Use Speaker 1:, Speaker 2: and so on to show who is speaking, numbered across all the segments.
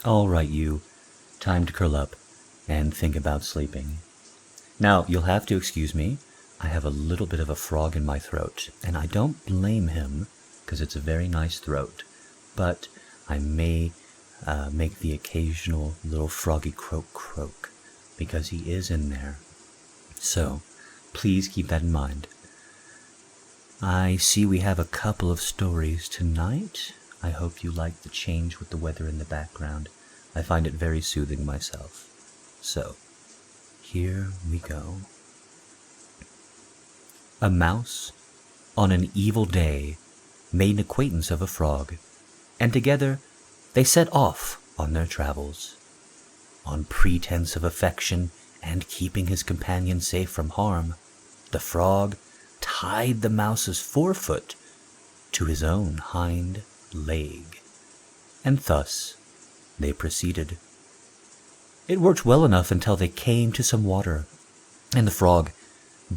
Speaker 1: All right, you. Time to curl up and think about sleeping. Now, you'll have to excuse me. I have a little bit of a frog in my throat, and I don't blame him, because it's a very nice throat. But I may make the occasional little froggy croak, because he is in there. So, please keep that in mind. I see we have a couple of stories tonight. I hope you like the change with the weather in the background. I find it very soothing myself. So, here we go. A mouse, on an evil day, made an acquaintance of a frog, and together they set off on their travels. On pretense of affection and keeping his companion safe from harm, the frog tied the mouse's forefoot to his own hind leg, and thus they proceeded. It worked well enough until they came to some water, and the frog,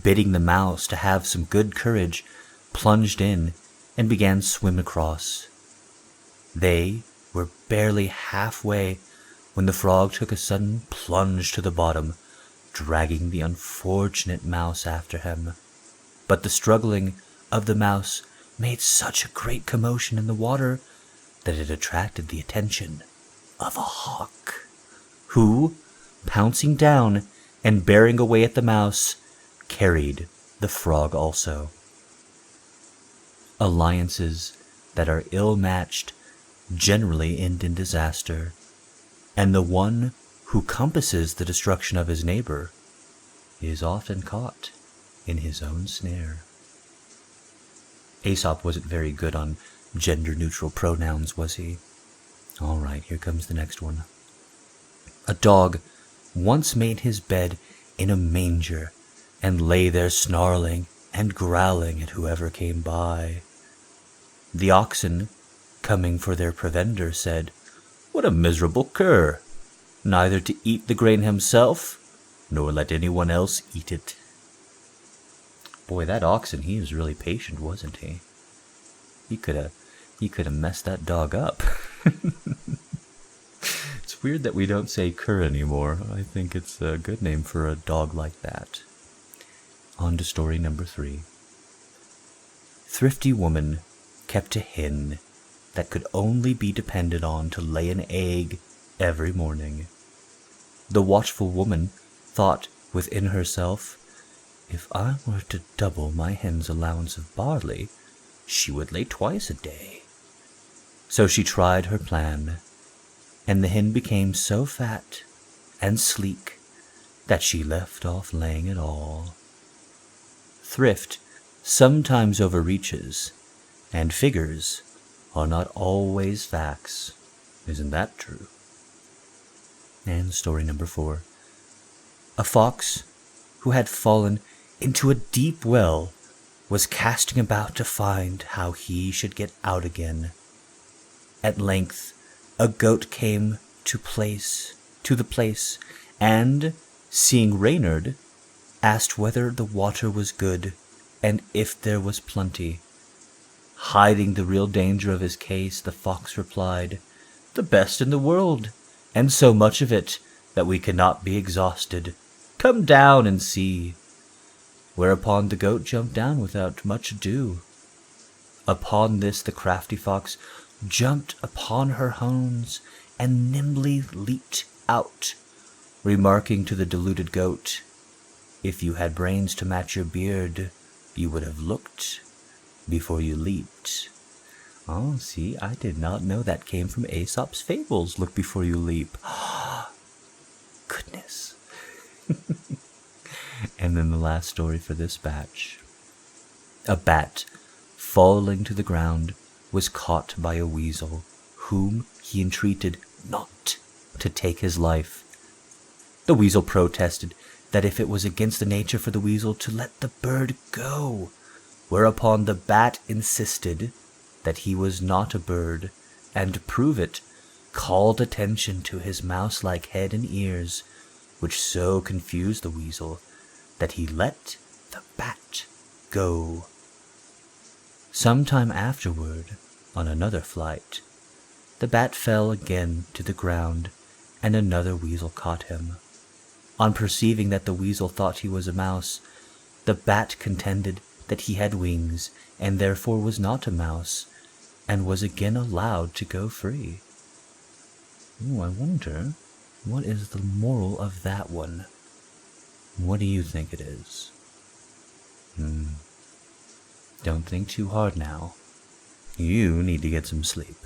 Speaker 1: bidding the mouse to have some good courage, plunged in and began to swim across. They were barely halfway when the frog took a sudden plunge to the bottom, dragging the unfortunate mouse after him. But the struggling of the mouse made such a great commotion in the water that it attracted the attention of a hawk, who, pouncing down and bearing away at the mouse, carried the frog also. Alliances that are ill-matched generally end in disaster, and the one who compasses the destruction of his neighbor is often caught in his own snare. Aesop wasn't very good on gender-neutral pronouns, was he? All right, here comes the next one. A dog once made his bed in a manger and lay there snarling and growling at whoever came by. The oxen, coming for their provender, said, "What a miserable cur! Neither to eat the grain himself, nor let anyone else eat it." Boy, that oxen, he was really patient, wasn't he? He could have messed that dog up. It's weird that we don't say cur anymore. I think it's a good name for a dog like that. On to story number 3. Thrifty woman kept a hen that could only be depended on to lay an egg every morning. The watchful woman thought within herself, "If I were to double my hen's allowance of barley, she would lay twice a day." So she tried her plan, and the hen became so fat and sleek that she left off laying at all. Thrift sometimes overreaches, and figures are not always facts. Isn't that true? And story number 4. A fox who had fallen into a deep well was casting about to find how he should get out again. At length a goat came to the place, and, seeing Reynard, asked whether the water was good and if there was plenty. Hiding the real danger of his case, the fox replied, "The best in the world, and so much of it that we cannot be exhausted. Come down and see." Whereupon the goat jumped down without much ado. Upon this the crafty fox jumped upon her horns and nimbly leaped out, remarking to the deluded goat, "If you had brains to match your beard, you would have looked before you leaped." Oh, see, I did not know that came from Aesop's Fables, look before you leap. Goodness. And then the last story for this batch. A bat, falling to the ground, was caught by a weasel, whom he entreated not to take his life. The weasel protested that if it was against the nature for the weasel to let the bird go, whereupon the bat insisted that he was not a bird, and to prove it, called attention to his mouse-like head and ears, which so confused the weasel that he let the bat go. Some time afterward, on another flight, The bat fell again to the ground, and another weasel caught him. On perceiving that the weasel thought he was a mouse, the bat contended that he had wings, and therefore was not a mouse, and was again allowed to go free. Ooh, I wonder, what is the moral of that one? What do you think it is? Don't think too hard now. You need to get some sleep.